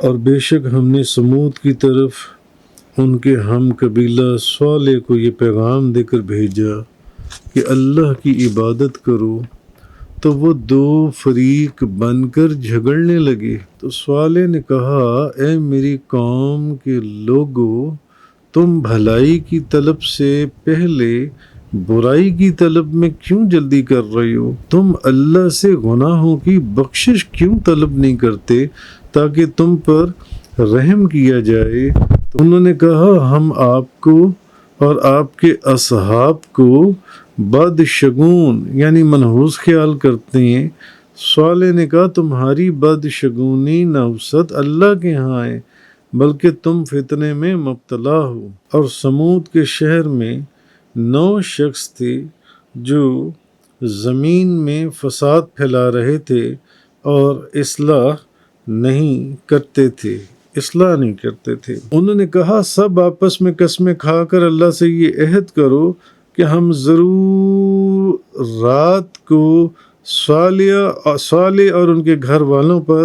اور بے شک ہم نے سمود کی طرف ان کے ہم قبیلہ صالح کو یہ پیغام دے کر بھیجا کہ اللہ کی عبادت کرو، تو وہ دو فریق بن کر جھگڑنے لگے۔ تو صالح نے کہا، اے میری قوم کے لوگو، تم بھلائی کی طلب سے پہلے برائی کی طلب میں کیوں جلدی کر رہے ہو؟ تم اللہ سے گناہوں کی بخشش کیوں طلب نہیں کرتے تاکہ تم پر رحم کیا جائے؟ تو انہوں نے کہا، ہم آپ کو اور آپ کے اصحاب کو بدشگون یعنی منحوس خیال کرتے ہیں۔ صالح نے کہا، تمہاری بدشگونی نحوست اللہ کے ہاں ہے، بلکہ تم فتنے میں مبتلا ہو۔ اور سمود کے شہر میں 9 شخص تھے جو زمین میں فساد پھیلا رہے تھے اور اصلاح نہیں کرتے تھے۔ انہوں نے کہا، سب آپس میں قسمیں کھا کر اللہ سے یہ عہد کرو کہ ہم ضرور رات کو صالح اور ان کے گھر والوں پر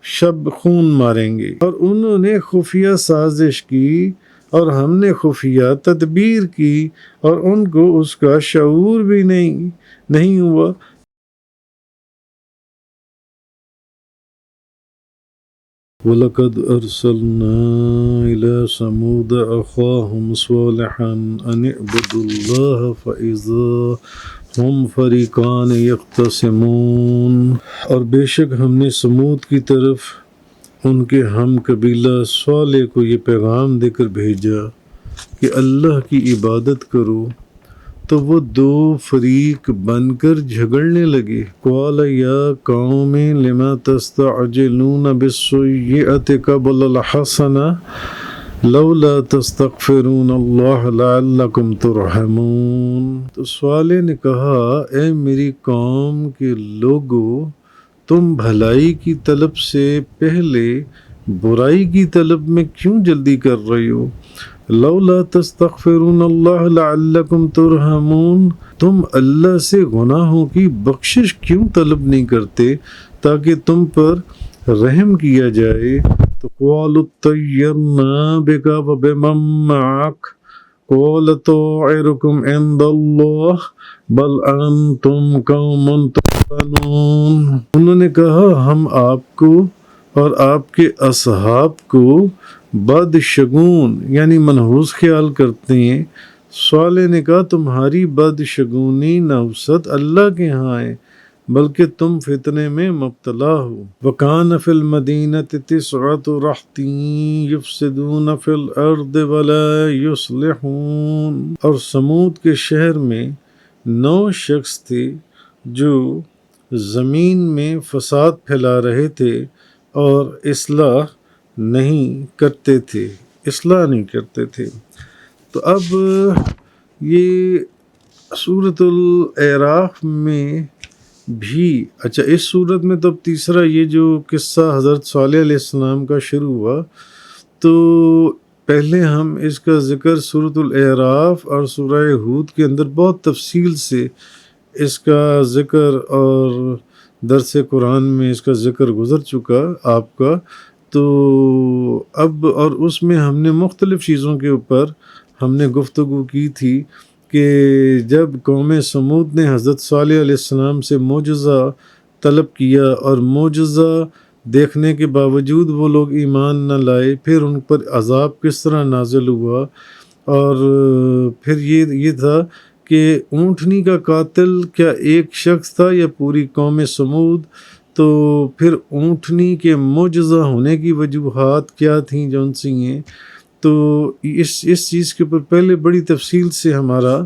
شب خون ماریں گے۔ اور انہوں نے خفیہ سازش کی اور ہم نے خفیہ تدبیر کی اور ان کو اس کا شعور بھی نہیں ہوا۔ وَلَقَدْ أَرْسَلْنَا إِلَى ثَمُودَ أَخَاهُمْ صَالِحًا أَنِ اعْبُدُوا اللَّهَ فَإِذَا هُمْ فَرِيقَانِ يَخْتَصِمُونَ۔ اور بے شک ہم نے سمود کی طرف ان کے ہم قبیلہ صالح کو یہ پیغام دے کر بھیجا کہ اللہ کی عبادت کرو، تو وہ دو فریق بن کر جھگڑنے لگے۔ قال یا قوم لما تستعجلون بالسیئۃ قبل الحسنۃ لولا تستغفرون اللہ لعلکم ترحمون۔ تو صالح نے کہا، اے میری قوم کے لوگو، تم بھلائی کی طلب سے پہلے برائی کی طلب میں کیوں جلدی کر رہے ہو؟ لولا تستغفرون اللہ لعلکم ترحمون، تم اللہ سے گناہوں کی بخشش کیوں طلب نہیں کرتے تاکہ تم پر رحم کیا جائے؟ تو قالوا اطیرنا بک وبمن معک قال طائرکم عند اللہ بل انتم قوم تفتنون۔ انہوں نے کہا، ہم آپ کو اور آپ کے اصحاب کو بدشگون یعنی منحوس خیال کرتے ہیں۔ صالح نے کہا، تمہاری بدشگونی نحوست اللہ کے ہاں ہے، بلکہ تم فتنے میں مبتلا ہو۔ وَكَانَ فِي الْمَدِينَةِ 9 رَهْطٍ يُفْسِدُونَ فِي الْأَرْضِ وَلَا يُصْلِحُونَ۔ اور سمود کے شہر میں 9 شخص تھے جو زمین میں فساد پھیلا رہے تھے اور اصلاح نہیں کرتے تھے۔ تو اب یہ سورۃ الاعراف میں بھی اس سورت میں تو اب تیسرا یہ جو قصہ حضرت صالح علیہ السلام کا شروع ہوا، تو پہلے ہم اس کا ذکر سورۃ الاعراف اور سورہ ہود کے اندر بہت تفصیل سے اس کا ذکر اور درس قرآن میں اس کا ذکر گزر چکا آپ کا۔ تو اب اور اس میں ہم نے مختلف چیزوں کے اوپر ہم نے گفتگو کی تھی کہ جب قوم سمود نے حضرت صالح علیہ السلام سے معجزہ طلب کیا اور معجزہ دیکھنے کے باوجود وہ لوگ ایمان نہ لائے، پھر ان پر عذاب کس طرح نازل ہوا، اور پھر یہ تھا کہ اونٹنی کا قاتل کیا ایک شخص تھا یا پوری قوم سمود؟ تو پھر اونٹنی کے معجزہ ہونے کی وجوہات کیا تھیں جون سی ہیں، تو اس چیز کے اوپر پہلے بڑی تفصیل سے ہمارا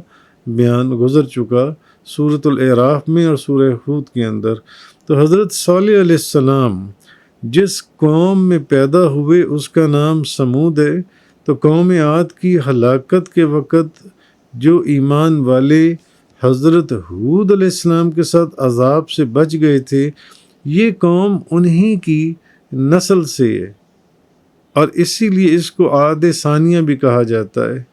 بیان گزر چکا سورۃ الاعراف میں اور سورہ ہود کے اندر۔ تو حضرت صالح علیہ السلام جس قوم میں پیدا ہوئے اس کا نام سمود ہے۔ تو قوم عاد کی ہلاکت کے وقت جو ایمان والے حضرت ہود علیہ السلام کے ساتھ عذاب سے بچ گئے تھے، یہ قوم انہی کی نسل سے ہے، اور اسی لیے اس کو عاد ثانیہ بھی کہا جاتا ہے۔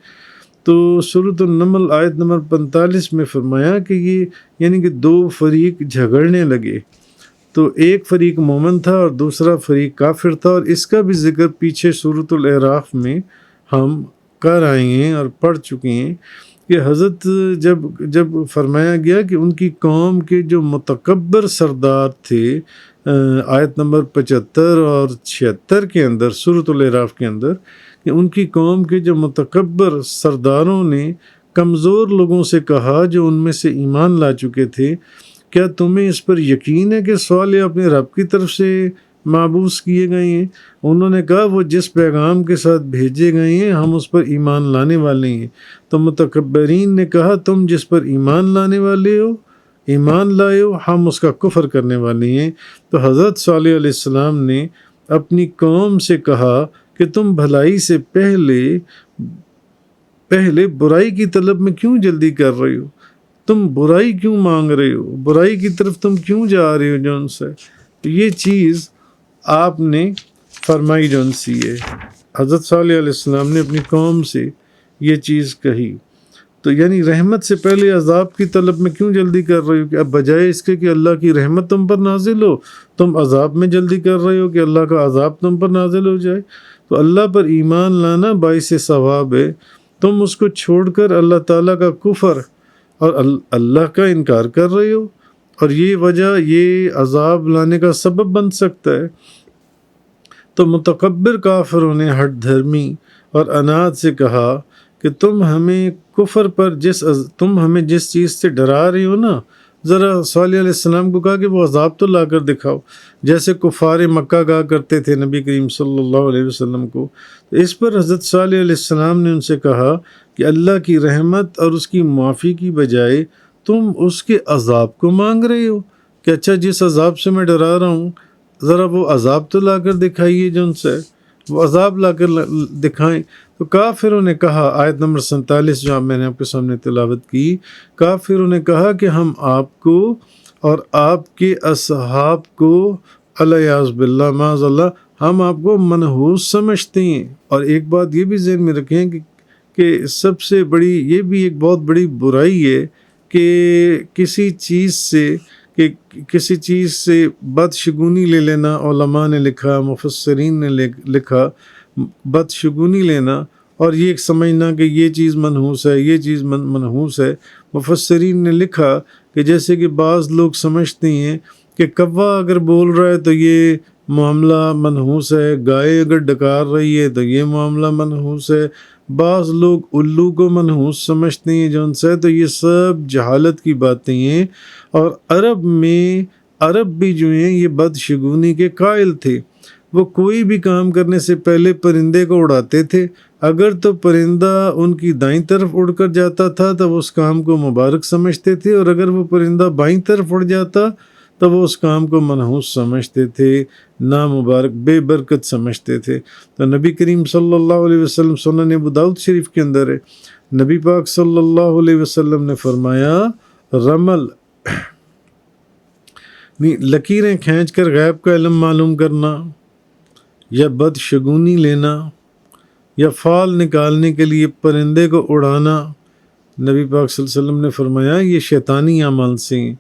تو سورۃ النمل آیت نمبر 45 میں فرمایا کہ یہ یعنی کہ 2 فریق جھگڑنے لگے۔ تو ایک فریق مومن تھا اور دوسرا فریق کافر تھا، اور اس کا بھی ذکر پیچھے سورۃ الاعراف میں ہم کر آئے ہیں اور پڑھ چکے ہیں کہ حضرت جب فرمایا گیا کہ ان کی قوم کے جو متکبر سردار تھے، آیت نمبر 75 اور 76 کے اندر سورۃ الاعراف کے اندر، کہ ان کی قوم کے جو متکبر سرداروں نے کمزور لوگوں سے کہا جو ان میں سے ایمان لا چکے تھے، کیا تمہیں اس پر یقین ہے کہ صالح اپنے رب کی طرف سے مابعوث کیے گئے ہیں؟ انہوں نے کہا وہ جس پیغام کے ساتھ بھیجے گئے ہیں ہم اس پر ایمان لانے والے ہیں۔ تو متکبرین نے کہا تم جس پر ایمان لانے والے ہو، ایمان لائے ہو، ہم اس کا کفر کرنے والے ہیں۔ تو حضرت صالح علیہ السلام نے اپنی قوم سے کہا کہ تم بھلائی سے پہلے برائی کی طلب میں کیوں جلدی کر رہے ہو؟ تم برائی کیوں مانگ رہے ہو؟ برائی کی طرف تم کیوں جا رہے ہو جون سے؟ یہ چیز آپ نے فرمائی جون سی ہے، حضرت صالح علیہ السلام نے اپنی قوم سے یہ چیز کہی۔ تو یعنی رحمت سے پہلے عذاب کی طلب میں کیوں جلدی کر رہے ہو؟ کہ اب بجائے اس کے کہ اللہ کی رحمت تم پر نازل ہو، تم عذاب میں جلدی کر رہے ہو کہ اللہ کا عذاب تم پر نازل ہو جائے۔ تو اللہ پر ایمان لانا باعث ثواب ہے، تم اس کو چھوڑ کر اللہ تعالیٰ کا کفر اور اللہ کا انکار کر رہے ہو، اور یہ وجہ یہ عذاب لانے کا سبب بن سکتا ہے۔ تو متکبر کافروں نے ہٹ دھرمی اور اناد سے کہا کہ تم ہمیں کفر پر تم ہمیں جس چیز سے ڈرا رہی ہو نا، ذرا صالح علیہ السلام کو کہا کہ وہ عذاب تو لا کر دکھاؤ، جیسے کفار مکہ کہا کرتے تھے نبی کریم صلی اللہ علیہ وسلم کو۔ تو اس پر حضرت صالح علیہ السلام نے ان سے کہا کہ اللہ کی رحمت اور اس کی معافی کی بجائے تم اس کے عذاب کو مانگ رہے ہو کہ اچھا جس عذاب سے میں ڈرا رہا ہوں ذرا وہ عذاب تو لا کر دکھائیے، جو ان سے وہ عذاب لا کر دکھائیں۔ تو کافروں نے کہا، آیت نمبر 47 جو میں نے آپ کے سامنے تلاوت کی، کافروں نے کہا کہ ہم آپ کو اور آپ کے اصحاب کو الیاذ باللہ معاذ اللہ ہم آپ کو منحوس سمجھتے ہیں۔ اور ایک بات یہ بھی ذہن میں رکھیں کہ سب سے بڑی یہ بھی ایک بہت بڑی برائی ہے کہ کسی چیز سے بدشگونی لے لینا۔ علماء نے لکھا، مفسرین نے لکھا، بدشگونی لینا اور یہ سمجھنا کہ یہ چیز منحوس ہے، یہ چیز منحوس ہے۔ مفسرین نے لکھا کہ جیسے کہ بعض لوگ سمجھتے ہیں کہ کوا اگر بول رہا ہے تو یہ معاملہ منحوس ہے، گائے اگر ڈکار رہی ہے تو یہ معاملہ منحوس ہے، بعض لوگ الو کو منحوس سمجھتے ہیں جو ان سے، تو یہ سب جہالت کی باتیں ہیں۔ اور عرب بھی جو ہیں یہ بدشگونی کے قائل تھے، وہ کوئی بھی کام کرنے سے پہلے پرندے کو اڑاتے تھے، اگر تو پرندہ ان کی دائیں طرف اڑ کر جاتا تھا تو وہ اس کام کو مبارک سمجھتے تھے، اور اگر وہ پرندہ بائیں طرف اڑ جاتا تو وہ اس کام کو منحوس سمجھتے تھے، نامبارک، بے برکت سمجھتے تھے۔ تو نبی کریم صلی اللہ علیہ وسلم سنن ابو داؤد شریف کے اندر ہے، نبی پاک صلی اللہ علیہ وسلم نے فرمایا رمل لکیریں کھینچ کر غیب کا علم معلوم کرنا، یا بدشگونی لینا، یا فال نکالنے کے لیے پرندے کو اڑانا، نبی پاک صلی اللہ علیہ وسلم نے فرمایا یہ شیطانی اعمال سے ہیں۔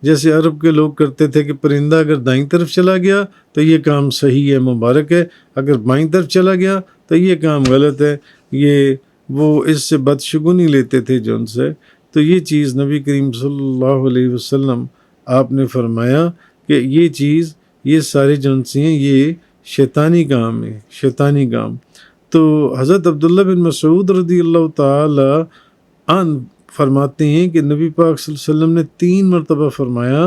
جیسے عرب کے لوگ کرتے تھے کہ پرندہ اگر دائیں طرف چلا گیا تو یہ کام صحیح ہے، مبارک ہے، اگر بائیں طرف چلا گیا تو یہ کام غلط ہے، وہ اس سے بدشگونی لیتے تھے جو ان سے۔ تو یہ چیز نبی کریم صلی اللہ علیہ وسلم آپ نے فرمایا کہ یہ چیز، یہ سارے جو ان سے ہیں یہ شیطانی کام ہے، شیطانی کام۔ تو حضرت عبداللہ بن مسعود رضی اللہ تعالی عنہ فرماتے ہیں کہ نبی پاک صلی اللہ علیہ وسلم نے 3 مرتبہ فرمایا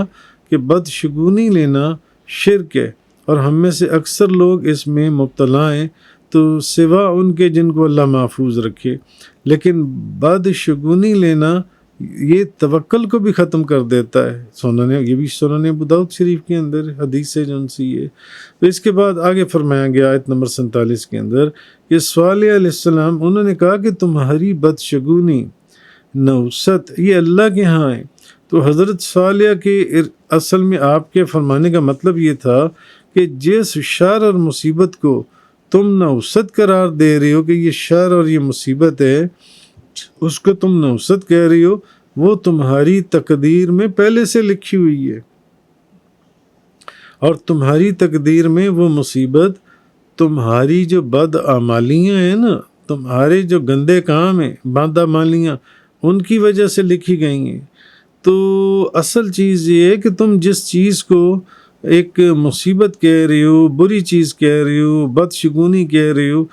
کہ بدشگونی لینا شرک ہے، اور ہم میں سے اکثر لوگ اس میں مبتلا ہیں، تو سوا ان کے جن کو اللہ محفوظ رکھے۔ لیکن بدشگونی لینا یہ توکل کو بھی ختم کر دیتا ہے، یہ بھی سنن ابو داؤد شریف کے اندر حدیث ہے جن سی ہے۔ تو اس کے بعد آگے فرمایا گیا آیت نمبر 47 کے اندر کہ صالح علیہ السلام انہوں نے کہا کہ تمہاری بدشگونی، نوست یہ اللہ کے ہاں ہے۔ تو حضرت صالح کے اصل میں آپ کے فرمانے کا مطلب یہ تھا کہ جس شر اور مصیبت کو تم نوست قرار دے رہے ہو کہ یہ شر اور یہ مصیبت ہے، اس کو تم نوست کہہ رہی ہو، وہ تمہاری تقدیر میں پہلے سے لکھی ہوئی ہے۔ اور تمہاری تقدیر میں وہ مصیبت تمہاری جو بد اعمالیاں ہیں نا، تمہارے جو گندے کام ہیں، بد اعمالیاں، ان کی وجہ سے لکھی گئی ہیں۔ تو اصل چیز یہ ہے کہ تم جس چیز کو ایک مصیبت کہہ رہے ہو، بری چیز کہہ رہے ہو، بدشگونی کہہ رہے ہو،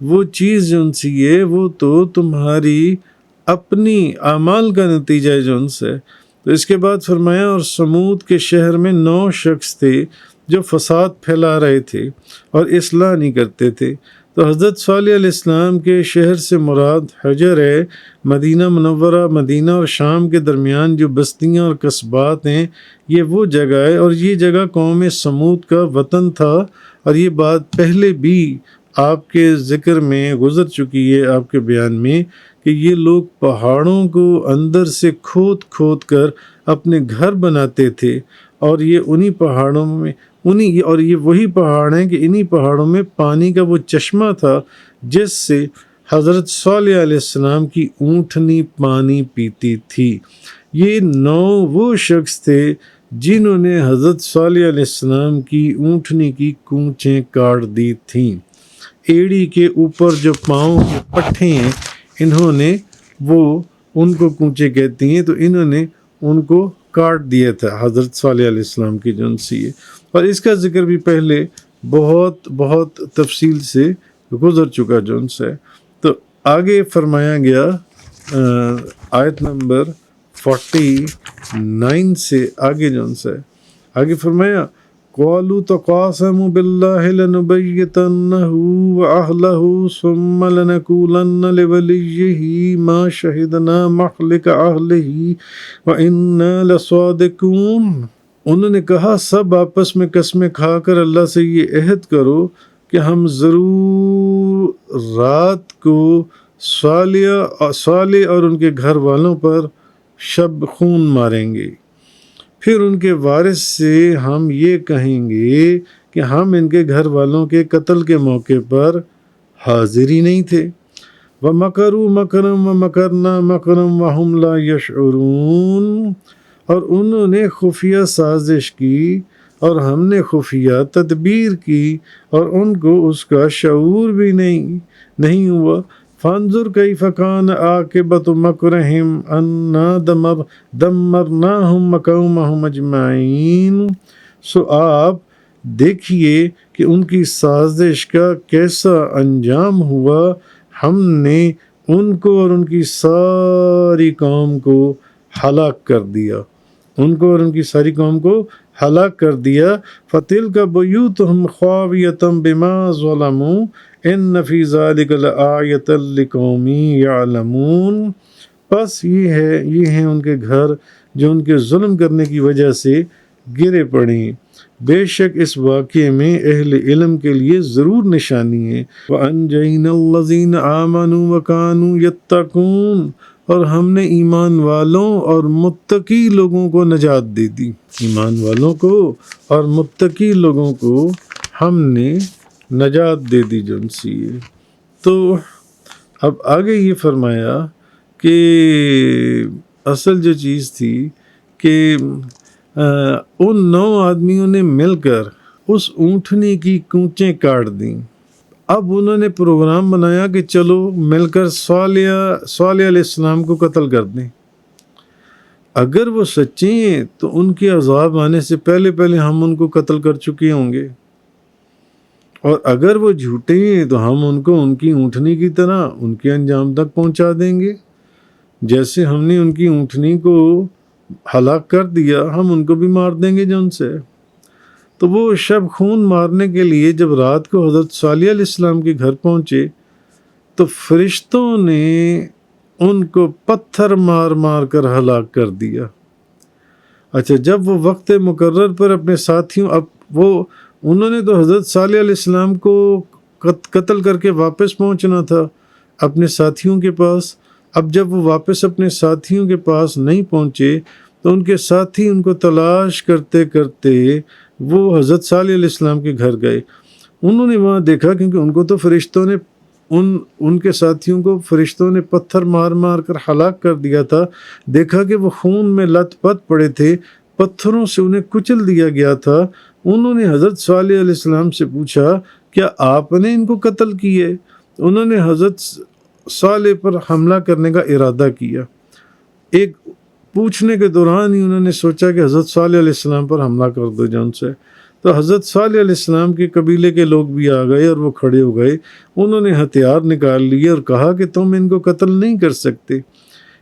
وہ چیز جو ان سے ہے وہ تو تمہاری اپنی اعمال کا نتیجہ ہے جو ان سے۔ تو اس کے بعد فرمایا اور سمود کے شہر میں 9 شخص تھے جو فساد پھیلا رہے تھے اور اصلاح نہیں کرتے تھے۔ تو حضرت صالح علیہ السلام کے شہر سے مراد حجر ہے۔ مدینہ منورہ، مدینہ اور شام کے درمیان جو بستیاں اور قصبات ہیں، یہ وہ جگہ ہے، اور یہ جگہ قوم سمود کا وطن تھا، اور یہ بات پہلے بھی آپ کے ذکر میں گزر چکی ہے، آپ کے بیان میں، کہ یہ لوگ پہاڑوں کو اندر سے کھود کھود کر اپنے گھر بناتے تھے، اور یہ انہی پہاڑوں میں اور یہ وہی پہاڑ ہیں کہ انہی پہاڑوں میں پانی کا وہ چشمہ تھا جس سے حضرت صالح علیہ السلام کی اونٹنی پانی پیتی تھی۔ یہ 9 وہ شخص تھے جنہوں نے حضرت صالح علیہ السلام کی اونٹنی کی کونچیں کاٹ دی تھیں۔ ایڑی کے اوپر جو پاؤں کے پٹھے ہیں، انہوں نے وہ ان کو کونچے کہتی ہیں، تو انہوں نے ان کو کاٹ دیا تھا حضرت صالح علیہ السلام کی جو ان سے ہے۔ اور اس کا ذکر بھی پہلے بہت بہت تفصیل سے گزر چکا جو ان سے۔ تو آگے فرمایا گیا آیت نمبر 49 سے آگے جو ان سے آگے فرمایا قَالُوا تَقَاسَمُوا بِاللَّهِ لَنُبَيِّتَنَّهُ وَأَهْلَهُ ثُمَّ لَنَقُولَنَّ لِوَلِيِّهِ مَا شَهِدْنَا مَهْلِكَ أَهْلِهِ وَإِنَّا لَصَادِقُونَ۔ انہوں نے کہا سب آپس میں قسمیں کھا کر اللہ سے یہ عہد کرو کہ ہم ضرور رات کو صالح اور ان کے گھر والوں پر شب خون ماریں گے، پھر ان کے وارث سے ہم یہ کہیں گے کہ ہم ان کے گھر والوں کے قتل کے موقع پر حاضر ہی نہیں تھے۔ وَمَكَرُوا مَكْرًا وَمَكَرْنَا مَكْرًا وَهُمْ لَا يَشْعُرُونَ، اور انہوں نے خفیہ سازش کی اور ہم نے خفیہ تدبیر کی اور ان کو اس کا شعور بھی نہیں ہوا۔ فانظر کیف کان عاقبۃ مکرہم انا دمرناہم وقومہم اجمعین۔ سو آپ دیکھیے کہ ان کی سازش کا کیسا انجام ہوا، ہم نے ان کو اور ان کی ساری قوم کو ہلاک کر دیا، ان کو اور ان کی ساری قوم کو ہلاک کر دیا۔ فَتِلْكَ بُيُوتُهُمْ خَاوِيَةً بِمَا ظَلَمُوا إِنَّ فِي ذَلِكَ لَآیَةً لِقَوْمٍ یعلمون۔ بس یہ ہیں ان کے گھر جو ان کے ظلم کرنے کی وجہ سے گرے پڑے ہیں، بے شک اس واقعے میں اہل علم کے لیے ضرور نشانی ہے۔ وَأَنْجَيْنَا الَّذِينَ آمَنُوا وَكَانُوا يَتَّقُونَ، اور ہم نے ایمان والوں اور متقی لوگوں کو نجات دے دی، ایمان والوں کو اور متقی لوگوں کو ہم نے نجات دے دی جو ان سے۔ تو اب آگے یہ فرمایا کہ اصل جو چیز تھی کہ ان 9 آدمیوں نے مل کر اس اونٹنی کی کونچیں کاٹ دیں۔ اب انہوں نے پروگرام بنایا کہ چلو مل کر صالح علیہ السلام کو قتل کر دیں۔ اگر وہ سچے ہیں تو ان کے عذاب آنے سے پہلے ہم ان کو قتل کر چکے ہوں گے، اور اگر وہ جھوٹے ہیں تو ہم ان کو ان کی اونٹنی کی طرح ان کے انجام تک پہنچا دیں گے، جیسے ہم نے ان کی اونٹنی کو ہلاک کر دیا ہم ان کو بھی مار دیں گے جو ان سے۔ تو وہ شب خون مارنے کے لیے جب رات کو حضرت صالح علیہ السلام کے گھر پہنچے تو فرشتوں نے ان کو پتھر مار مار کر ہلاک کر دیا۔ اچھا، جب وہ وقت مقرر پر اپنے ساتھیوں انہوں نے تو حضرت صالح علیہ السلام کو قتل کر کے واپس پہنچنا تھا اپنے ساتھیوں کے پاس۔ اب جب وہ واپس اپنے ساتھیوں کے پاس نہیں پہنچے تو ان کے ساتھی ان کو تلاش کرتے کرتے وہ حضرت صالح علیہ السلام کے گھر گئے۔ انہوں نے وہاں دیکھا، کیونکہ ان کو تو فرشتوں نے ان کے ساتھیوں کو فرشتوں نے پتھر مار مار کر ہلاک کر دیا تھا، دیکھا کہ وہ خون میں لت پت پڑے تھے، پتھروں سے انہیں کچل دیا گیا تھا، انہوں نے حضرت صالح علیہ السلام سے پوچھا کیا آپ نے ان کو قتل کیے؟ انہوں نے حضرت صالح پر حملہ کرنے کا ارادہ کیا۔ ایک پوچھنے کے دوران ہی انہوں نے سوچا کہ حضرت صالح علیہ السلام پر حملہ کر دو جان سے۔ تو حضرت صالح علیہ السلام کے قبیلے کے لوگ بھی آ گئے اور وہ کھڑے ہو گئے، انہوں نے ہتھیار نکال لیے اور کہا کہ تم ان کو قتل نہیں کر سکتے،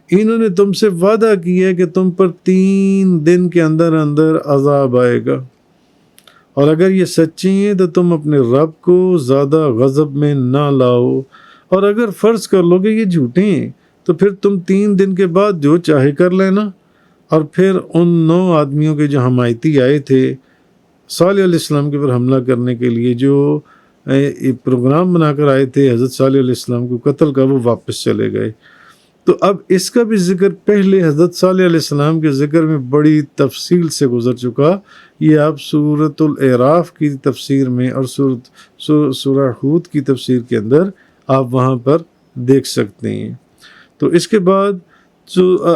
انہوں نے تم سے وعدہ کیا کہ تم پر 3 دن کے اندر اندر عذاب آئے گا، اور اگر یہ سچے ہیں تو تم اپنے رب کو زیادہ غضب میں نہ لاؤ، اور اگر فرض کر لو کہ یہ جھوٹے ہیں تو پھر تم 3 دن کے بعد جو چاہے کر لینا۔ اور پھر ان 9 آدمیوں کے جو حمایتی آئے تھے صالح علیہ السلام کے پر حملہ کرنے کے لیے، جو پروگرام بنا کر آئے تھے حضرت صالح علیہ السلام کو قتل کا، وہ واپس چلے گئے۔ تو اب اس کا بھی ذکر پہلے حضرت صالح علیہ السلام کے ذکر میں بڑی تفصیل سے گزر چکا، یہ آپ سورۃ الاعراف کی تفسیر میں اور سورہ ہود کی تفسیر کے اندر آپ وہاں پر دیکھ سکتے ہیں۔ تو اس کے بعد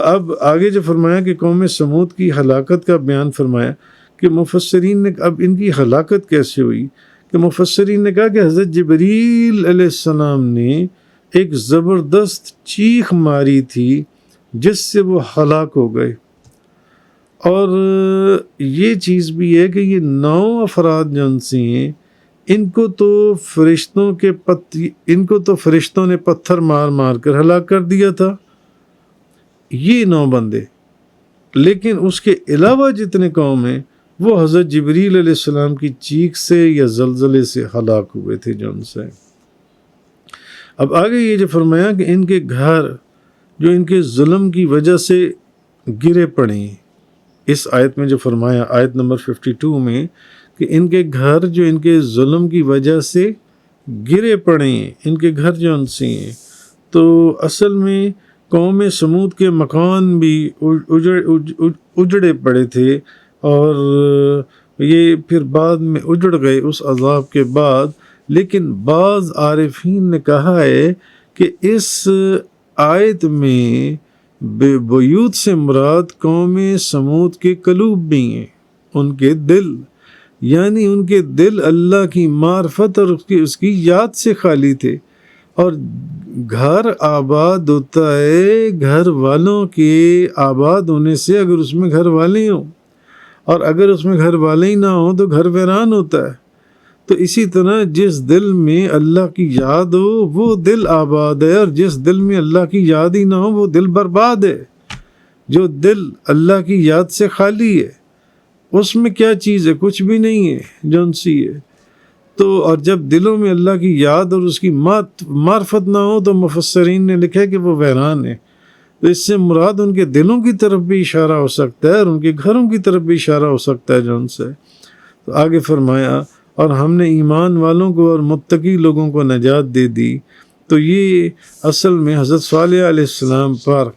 اب آگے جو فرمایا کہ قوم سمود کی ہلاکت کا بیان فرمایا کہ مفسرین نے اب ان کی ہلاکت کیسے ہوئی، کہ مفسرین نے کہا کہ حضرت جبریل علیہ السلام نے ایک زبردست چیخ ماری تھی جس سے وہ ہلاک ہو گئے۔ اور یہ چیز بھی ہے کہ یہ 9 افراد جن سے ہیں ان کو تو فرشتوں نے پتھر مار مار کر ہلاک کر دیا تھا، یہ 9 بندے، لیکن اس کے علاوہ جتنے قوم ہیں وہ حضرت جبریل علیہ السلام کی چیخ سے یا زلزلے سے ہلاک ہوئے تھے جن سے۔ اب آگے یہ جو فرمایا کہ ان کے گھر جو ان کے ظلم کی وجہ سے گرے پڑے، اس آیت میں جو فرمایا آیت نمبر 52 میں کہ ان کے گھر جو ان کے ظلم کی وجہ سے گرے پڑے، ان کے گھر جو ان سے ہیں، تو اصل میں قوم سمود کے مکان بھی اجڑے پڑے تھے، اور یہ پھر بعد میں اجڑ گئے اس عذاب کے بعد۔ لیکن بعض عارفین نے کہا ہے کہ اس آیت میں بیوت سے مراد قوم سمود کے قلوب بھی ہیں، ان کے دل، یعنی ان کے دل اللہ کی معرفت اور اس کی یاد سے خالی تھے۔ اور گھر آباد ہوتا ہے گھر والوں کے آباد ہونے سے، اگر اس میں گھر والے ہوں، اور اگر اس میں گھر والے ہی نہ ہوں تو گھر ویران ہوتا ہے۔ تو اسی طرح جس دل میں اللہ کی یاد ہو وہ دل آباد ہے، اور جس دل میں اللہ کی یاد ہی نہ ہو وہ دل برباد ہے۔ جو دل اللہ کی یاد سے خالی ہے اس میں کیا چیز ہے؟ کچھ بھی نہیں ہے، جون سی ہے۔ تو اور جب دلوں میں اللہ کی یاد اور اس کی معرفت نہ ہو تو مفسرین نے لکھا کہ وہ ویران ہے۔ تو اس سے مراد ان کے دلوں کی طرف بھی اشارہ ہو سکتا ہے اور ان کے گھروں کی طرف بھی اشارہ ہو سکتا ہے جون سے۔ تو آگے فرمایا اور ہم نے ایمان والوں کو اور متقی لوگوں کو نجات دے دی۔ تو یہ اصل میں حضرت صالح علیہ السلام پر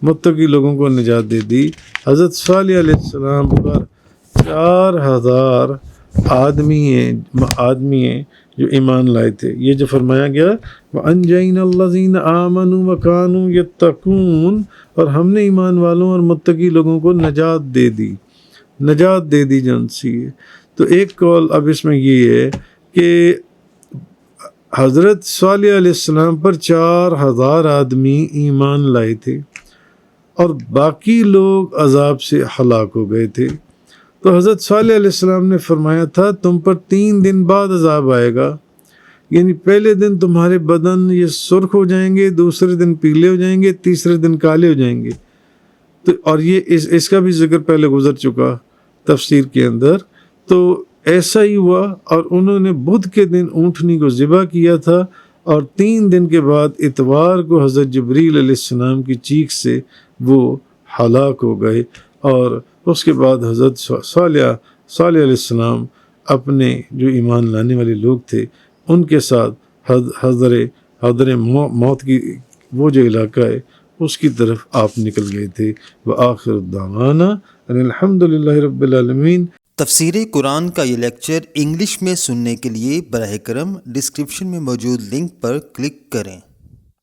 متقی لوگوں کو نجات دے دی۔ حضرت صالح علیہ السلام پر 4000 آدمی ہیں جو ایمان لائے تھے۔ یہ جو فرمایا گیا وَأَنْجَيْنَا الَّذِينَ آمَنُوا وَكَانُوا يَتَّقُونَ، اور ہم نے ایمان والوں اور متقی لوگوں کو نجات دے دی جن سی ہے۔ تو ایک قول اب اس میں یہ ہے کہ حضرت صالح علیہ السلام پر 4000 آدمی ایمان لائے تھے اور باقی لوگ عذاب سے ہلاک ہو گئے تھے۔ تو حضرت صالح علیہ السلام نے فرمایا تھا تم پر 3 دن بعد عذاب آئے گا، یعنی پہلے دن تمہارے بدن یہ سرخ ہو جائیں گے، دوسرے دن پیلے ہو جائیں گے، تیسرے دن کالے ہو جائیں گے۔ تو اور یہ اس کا بھی ذکر پہلے گزر چکا تفسیر کے اندر۔ تو ایسا ہی ہوا، اور انہوں نے بدھ کے دن اونٹنی کو ذبح کیا تھا، اور 3 دن کے بعد اتوار کو حضرت جبریل علیہ السلام کی چیخ سے وہ ہلاک ہو گئے۔ اور اس کے بعد حضرت صالح علیہ السلام اپنے جو ایمان لانے والے لوگ تھے ان کے ساتھ حضر موت کی وہ جو علاقہ ہے اس کی طرف آپ نکل گئے تھے۔ وآخر دعوانا ان الحمد للہ رب العالمین۔ تفسیر قرآن کا یہ لیکچر انگلش میں سننے کے لیے براہ کرم ڈسکرپشن میں موجود لنک پر کلک کریں۔